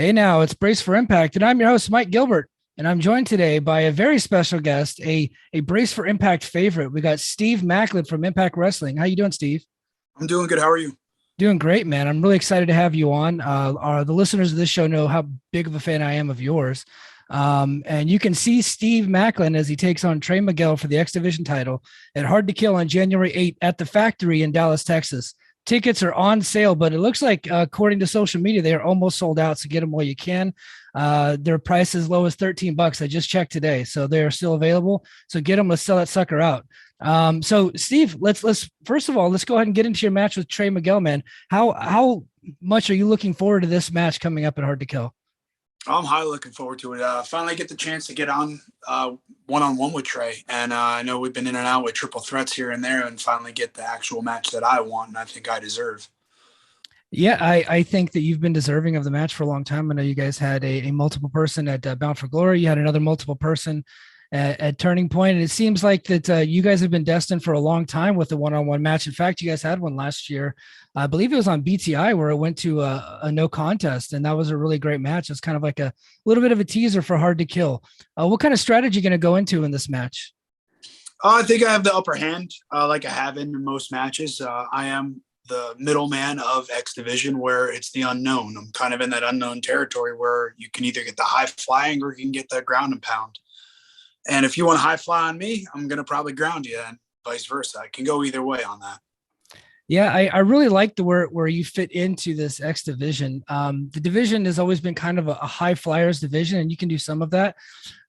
Hey now, it's Brace for Impact, and I'm your host, Mike Gilbert. And I'm joined today by a very special guest, a Brace for Impact favorite. We got Steve Maclin from Impact Wrestling. How you doing, Steve? I'm doing good. How are you? Doing great, man. I'm really excited to have you on. The listeners of this show know how big of a fan I am of yours. And you can see Steve Maclin as he takes on Trey Miguel for the X Division title at Hard to Kill on January 8th at the Factory in Dallas, Texas. Tickets are on sale, but it looks like, according to social media, they are almost sold out. So get them while you can. Their price is as low as $13. I just checked today, so they are still available. So get them. Let's sell that sucker out. So Steve, let's first of all, let's go ahead and get into your match with Trey Miguel, man. How much are you looking forward to this match coming up at Hard to Kill? I'm highly looking forward to it. Finally get the chance to get on one-on-one with Trey. And I know we've been in and out with triple threats here and there and finally get the actual match that I want and I think I deserve. Yeah, I think that you've been deserving of the match for a long time. I know you guys had a multiple person at Bound for Glory. You had another multiple person at Turning Point, and it seems like that you guys have been destined for a long time with the one-on-one match. In fact, you guys had one last year. I believe it was on BTI where it went to a no contest, and that was a really great match. It's kind of like a little bit of a teaser for Hard to Kill. What kind of strategy going to go into in this match? I think I have the upper hand, like I have in most matches. I am the middleman of X Division where it's the unknown. I'm kind of in that unknown territory where you can either get the high flying or you can get the ground and pound. And if you want to high fly on me, I'm going to probably ground you and vice versa. I can go either way on that. Yeah, I really like the where you fit into this X division. The division has always been kind of a high flyers division, and you can do some of that.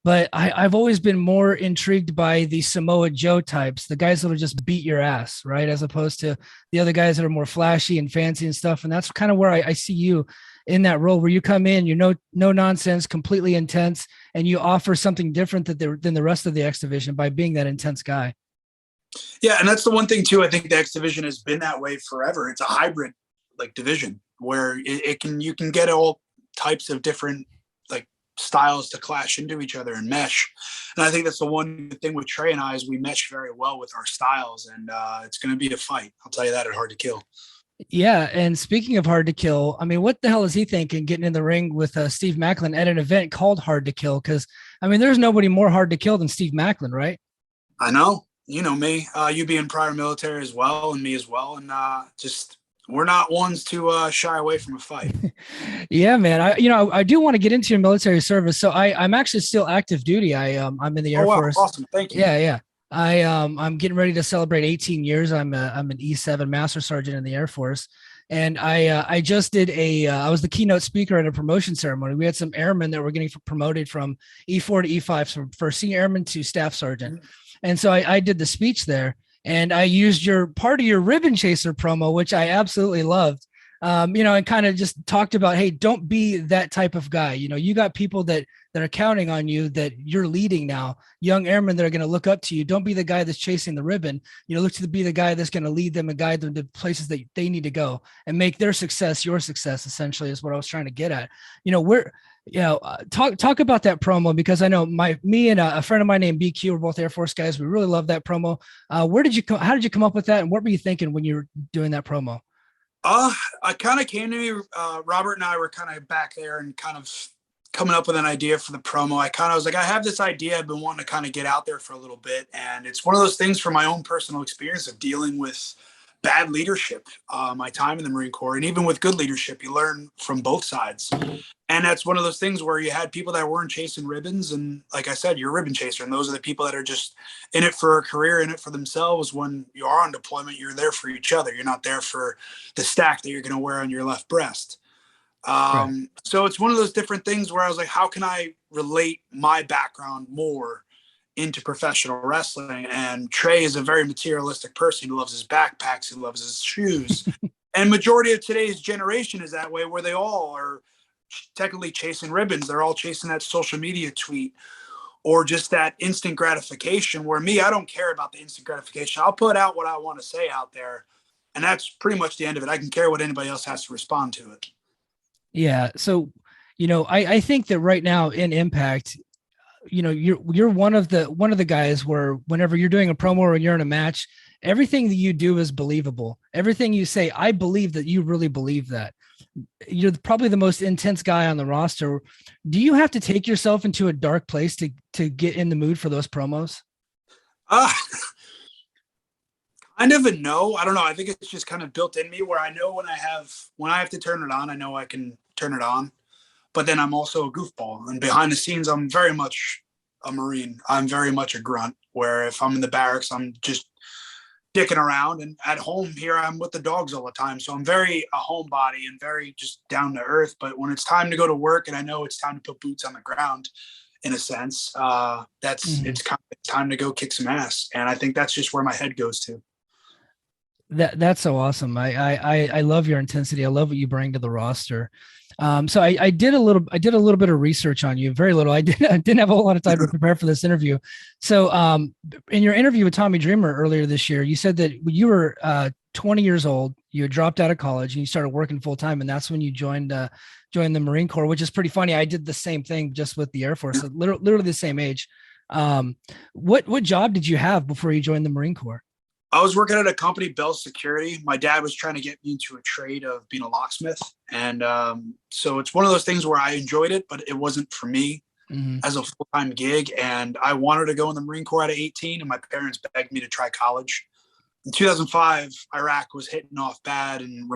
But I've always been more intrigued by the Samoa Joe types, the guys that'll just beat your ass, right? As opposed to the other guys that are more flashy and fancy and stuff. And that's kind of where I see you in that role, where you come in, you're no nonsense, completely intense, and you offer something different than the rest of the X division by being that intense guy. Yeah, and that's the one thing too. I think the X division has been that way forever. It's a hybrid like division where you can get all types of different like styles to clash into each other and mesh. And I think that's the one thing with Trey and I is we mesh very well with our styles, and it's going to be a fight. I'll tell you that at Hard to Kill. Yeah, and speaking of Hard to Kill, I mean, what the hell is he thinking getting in the ring with Steve Maclin at an event called Hard to Kill? Because I mean, there's nobody more hard to kill than Steve Maclin, right? I know. You know me, you being prior military as well, and me as well, and just we're not ones to shy away from a fight. Yeah, man. I do want to get into your military service. So I'm actually still active duty. I'm in the Air Oh wow, Force. awesome, thank you. Yeah. I'm getting ready to celebrate 18 years. I'm an E7 Master Sergeant in the Air Force, and I just did I was the keynote speaker at a promotion ceremony. We had some airmen that were getting promoted from E4 to E5, from first senior airman to staff sergeant. Mm-hmm. And so I did the speech there, and I used part of your ribbon chaser promo, which I absolutely loved. And kind of just talked about, hey, don't be that type of guy. You got people that are counting on you, that you're leading now, young airmen that are going to look up to you. Don't be the guy that's chasing the ribbon. Look to be the guy that's going to lead them and guide them to places that they need to go and make their success your success, essentially, is what I was trying to get at. Talk about that promo, because I know me and a friend of mine named BQ, we're both Air Force guys. We really love that promo. How did you come up with that? And what were you thinking when you were doing that promo? I kind of came to me, Robert and I were kind of back there and kind of coming up with an idea for the promo. I was like, I have this idea I've been wanting to kind of get out there for a little bit. And it's one of those things from my own personal experience of dealing with bad leadership, my time in the Marine Corps, and even with good leadership, you learn from both sides. And that's one of those things where you had people that weren't chasing ribbons. And like I said, you're a ribbon chaser. And those are the people that are just in it for a career, in it for themselves. When you are on deployment, you're there for each other. You're not there for the stack that you're going to wear on your left breast. Right. So it's one of those different things where I was like, how can I relate my background more into professional wrestling? And Trey is a very materialistic person. He loves his backpacks. He loves his shoes. And majority of today's generation is that way, where they all are technically chasing ribbons. They're all chasing that social media tweet or just that instant gratification, where me, I don't care about the instant gratification. I'll put out what I want to say out there, and that's pretty much the end of it. I can care what anybody else has to respond to it. Yeah. So, I think that right now in Impact, you're one of the guys where whenever you're doing a promo or you're in a match, everything that you do is believable. Everything you say, I believe that you really believe that. you're probably the most intense guy on the roster. Do you have to take yourself into a dark place to get in the mood for those promos? Uh, Kind of a no. I don't know. I think it's just kind of built in me where I know when I have to turn it on, I know I can turn it on. But then I'm also a goofball. And behind the scenes, I'm very much a Marine. I'm very much a grunt, where if I'm in the barracks, I'm just dicking around. And at home here, I'm with the dogs all the time. So I'm very a homebody and very just down to earth. But when it's time to go to work and I know it's time to put boots on the ground, in a sense, it's time to go kick some ass. And I think that's just where my head goes to. That's so awesome. I love your intensity. I love what you bring to the roster. So I did a little bit of research on you, very little. I didn't have a whole lot of time to prepare for this interview. So in your interview with Tommy Dreamer earlier this year, you said that when you were 20 years old, you had dropped out of college and you started working full time, and that's when you joined the Marine Corps, which is pretty funny. I did the same thing just with the Air Force, so literally the same age. What job did you have before you joined the Marine Corps? I was working at a company, Bell Security. My dad was trying to get me into a trade of being a locksmith. And so it's one of those things where I enjoyed it, but it wasn't for me as a full-time gig. And I wanted to go in the Marine Corps at 18, and my parents begged me to try college. In 2005, Iraq was hitting off bad, and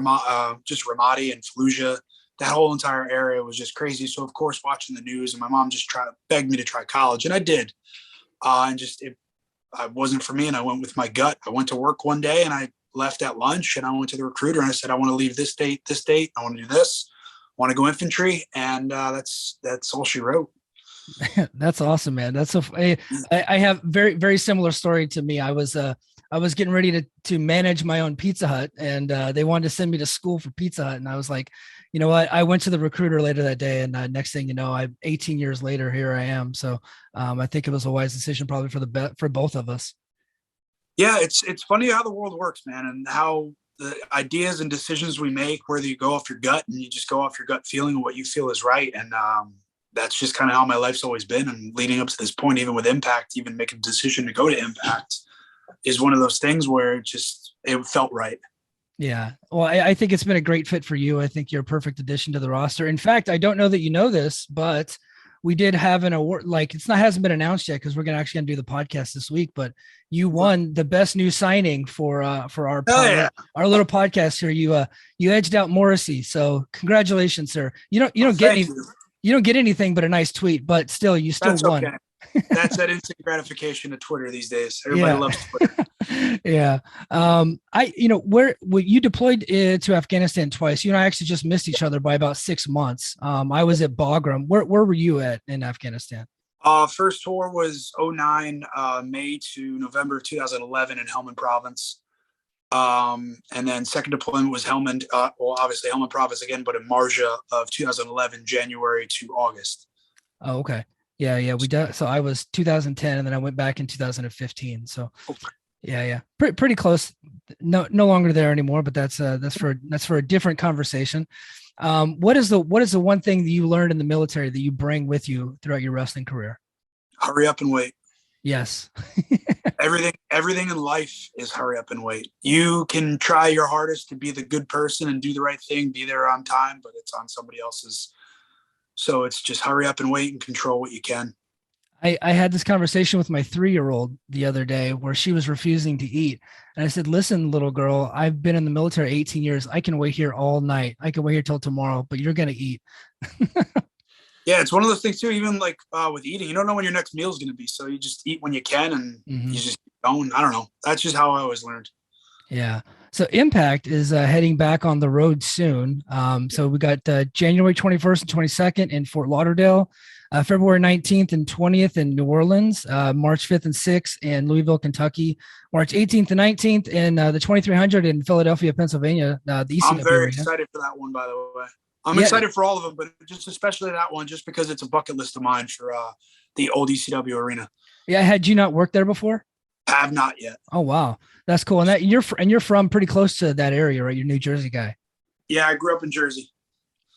just Ramadi and Fallujah, that whole entire area was just crazy. So, of course, watching the news, and my mom just begged me to try college, and I did. It wasn't for me, and I went with my gut. I went to work one day and I left at lunch, and I went to the recruiter and I said, I want to leave this date. I want to do this. I want to go infantry. And that's all she wrote. That's awesome, man. I have very, very similar story to me. I was getting ready to manage my own Pizza Hut, and they wanted to send me to school for Pizza Hut. And I was like, you know what? I went to the recruiter later that day, and next thing you know, 18 years later, here I am. So I think it was a wise decision, probably for both of us. Yeah, it's funny how the world works, man, and how the ideas and decisions we make, whether you go off your gut and you just go off your gut feeling of what you feel is right. And that's just kind of how my life's always been. And leading up to this point, even with Impact, even making a decision to go to Impact is one of those things where it felt right. Yeah. Well, I think it's been a great fit for you. I think you're a perfect addition to the roster. In fact, I don't know that you know this, but we did have an award. Like hasn't been announced yet because we're gonna do the podcast this week. But you won the best new signing for our little podcast here. You edged out Morrissey. So congratulations, sir. You don't get anything but a nice tweet, but still you won. Okay. That's that instant gratification of Twitter these days. Everybody loves Twitter. Yeah. Where you deployed to Afghanistan twice. You and I actually just missed each other by about 6 months. I was at Bagram. Where were you at in Afghanistan? First tour was 2009, May to November 2011 in Helmand Province. And then second deployment was Helmand, obviously Helmand Province again, but in Marja of 2011, January to August. Oh, okay. Yeah. We did. So I was 2010, and then I went back in 2015. So, yeah, pretty close. No longer there anymore. But that's for a different conversation. What is the one thing that you learned in the military that you bring with you throughout your wrestling career? Hurry up and wait. Yes. Everything in life is hurry up and wait. You can try your hardest to be the good person and do the right thing, be there on time, but it's on somebody else's. So it's just hurry up and wait and control what you can. I had this conversation with my 3-year-old the other day where she was refusing to eat. And I said, listen, little girl, I've been in the military 18 years. I can wait here all night. I can wait here till tomorrow, but you're going to eat. Yeah, it's one of those things too, even like with eating, you don't know when your next meal is going to be. So you just eat when you can and you just keep going. I don't know. That's just how I always learned. Yeah. So Impact is heading back on the road soon. So we got January 21st and 22nd in Fort Lauderdale, February 19th and 20th in New Orleans, March 5th and 6th in Louisville, Kentucky, March 18th and 19th in the 2300 in Philadelphia, Pennsylvania. I'm very excited for that one, by the way. I'm excited for all of them, but just especially that one, just because it's a bucket list of mine for the old ECW arena. Yeah. Had you not worked there before? Have not yet. Oh, wow. That's cool. And you're from pretty close to that area, right? You're a New Jersey guy. Yeah, I grew up in Jersey.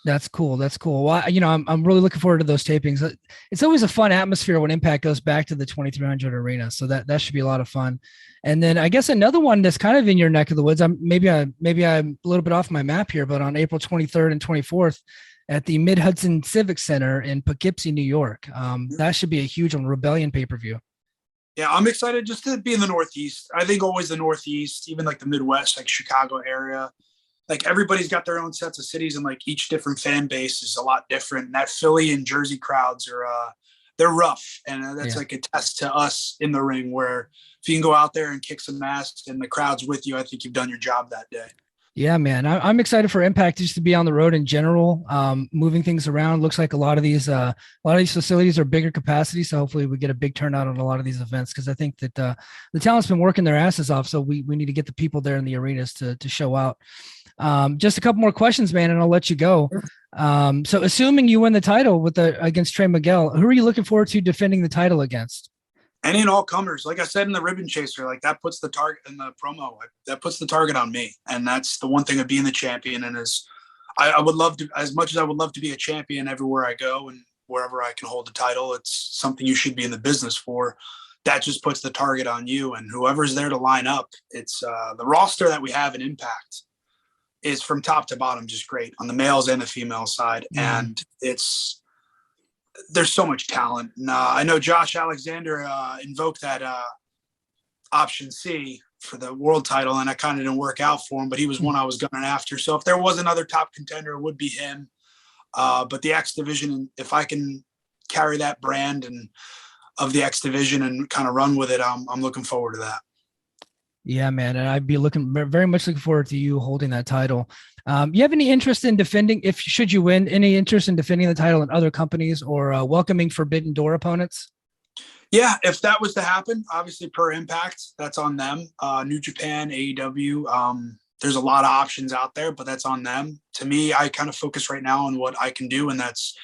That's cool. That's cool. Well, I'm really looking forward to those tapings. It's always a fun atmosphere when Impact goes back to the 2300 arena. So that should be a lot of fun. And then I guess another one that's kind of in your neck of the woods. I'm a little bit off my map here, but on April 23rd and 24th at the Mid Hudson Civic Center in Poughkeepsie, New York. That should be a huge one. Rebellion pay-per-view. Yeah, I'm excited just to be in the Northeast. I think always the Northeast, even like the Midwest, like Chicago area. Like everybody's got their own sets of cities, and like each different fan base is a lot different. And that Philly and Jersey crowds are they're rough, and that's like a test to us in the ring. Where if you can go out there and kick some ass, and the crowd's with you, I think you've done your job that day. Yeah, man, I'm excited for Impact just to be on the road in general, moving things around. Looks like a lot of these facilities are bigger capacity, so hopefully we get a big turnout on a lot of these events because I think that the talent's been working their asses off. So we need to get the people there in the arenas to show out. Just a couple more questions, man, and I'll let you go. So assuming you win the title against Trey Miguel, who are you looking forward to defending the title against? Any and all comers. Like I said in the ribbon chaser, like that puts the target in the promo. That puts the target on me, and that's the one thing of being the champion. And I would love to, as much as I would love to be a champion everywhere I go and wherever I can hold the title. It's something you should be in the business for. That just puts the target on you, and whoever's there to line up. It's the roster that we have in Impact is from top to bottom just great on the males and the female side, and there's so much talent. And I know Josh Alexander invoked that option C for the world title, and I kind of didn't work out for him, but he was one I was gunning after. So if there was another top contender, it would be him. But the X division, if I can carry that brand and of the X division and kind of run with it, I'm looking forward to that. Yeah, man, and I'd be very much looking forward to you holding that title. You have any interest in defending, if should you win, any interest in defending the title in other companies or welcoming Forbidden Door opponents? Yeah, if that was to happen, obviously per Impact, that's on them. New Japan, AEW, there's a lot of options out there, but that's on them. To me, I kind of focus right now on what I can do, and that's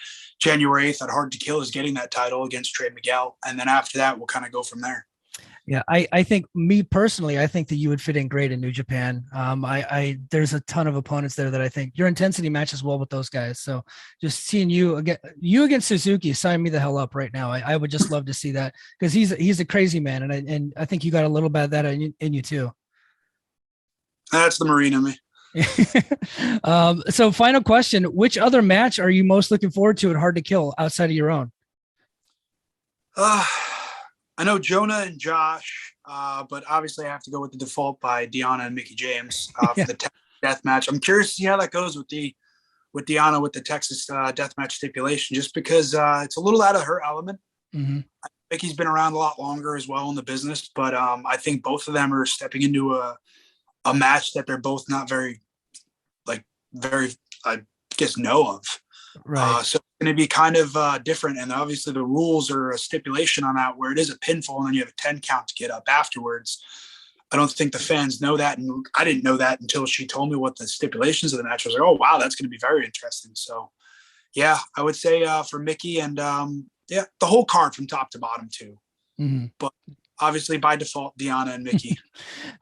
January 8th at Hard to Kill is getting that title against Trey Miguel. And then after that, we'll kind of go from there. Yeah, I think me personally, I think that you would fit in great in New Japan. There's a ton of opponents there that I think your intensity matches well with those guys. So just seeing you against Suzuki, sign me the hell up right now. I would just love to see that because he's a crazy man, and I think you got a little bit of that in you too. That's the Marine in me. So final question, which other match are you most looking forward to at Hard to Kill outside of your own? I know Jonah and Josh, but obviously I have to go with the default by Deanna and Mickey James for the Texas death match. I'm curious to see how that goes with Deanna with the Texas death match stipulation, just because it's a little out of her element. Mm-hmm. Mickey's been around a lot longer as well in the business, but I think both of them are stepping into a match that they're both not very, I guess, know of. Right. So it's going to be kind of different. And obviously the rules are a stipulation on that where it is a pinfall and then you have a 10 count to get up afterwards. I don't think the fans know that. And I didn't know that until she told me what the stipulations of the match was. Like, oh, wow, that's going to be very interesting. So, yeah, I would say for Mickey and, the whole card from top to bottom too. Mm-hmm. But obviously by default, Deanna and Mickey.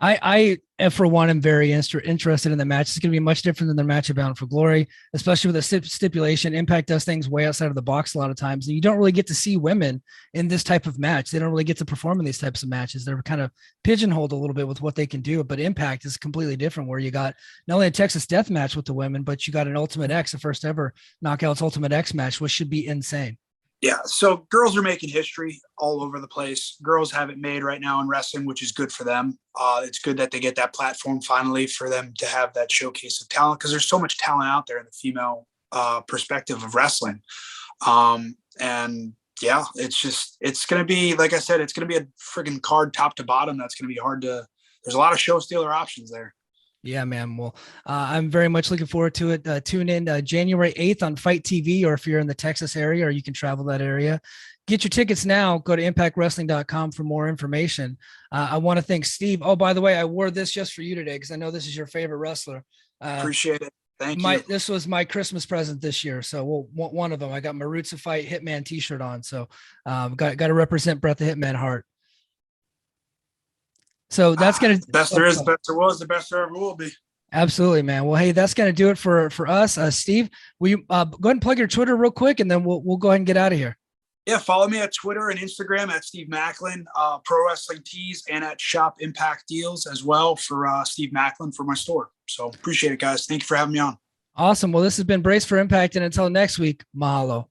I for one, am very interested in the match. It's going to be much different than their match at Bound for Glory, especially with the stipulation. Impact does things way outside of the box a lot of times. And you don't really get to see women in this type of match. They don't really get to perform in these types of matches. They're kind of pigeonholed a little bit with what they can do, but Impact is completely different where you got not only a Texas death match with the women, but you got an Ultimate X, the first ever Knockouts Ultimate X match, which should be insane. Yeah, so girls are making history all over the place. Girls have it made right now in wrestling, which is good for them. It's good that they get that platform finally for them to have that showcase of talent because there's so much talent out there in the female perspective of wrestling. And yeah, it's going to be, like I said, it's going to be a friggin' card top to bottom. That's going to be hard to, there's a lot of show stealer options there. Yeah, man. Well, I'm very much looking forward to it. Tune in January 8th on Fight TV, or if you're in the Texas area or you can travel that area, get your tickets now. Go to impactwrestling.com for more information. I want to thank Steve. Oh, by the way, I wore this just for you today because I know this is your favorite wrestler. Appreciate it. Thank you. This was my Christmas present this year. So one of them, I got my Roots of Fight Hitman t-shirt on. So got to represent Bret the Hitman Hart. So that's going to best there is, the best there was, the best there ever will be. Absolutely, man. Well, hey, that's going to do it for us. Steve, will you go ahead and plug your Twitter real quick, and then we'll go ahead and get out of here. Yeah, follow me at Twitter and Instagram at Steve Maclin, Pro Wrestling Tees, and at Shop Impact Deals as well for Steve Maclin for my store. So appreciate it, guys. Thank you for having me on. Awesome. Well, this has been Brace for Impact, and until next week, mahalo.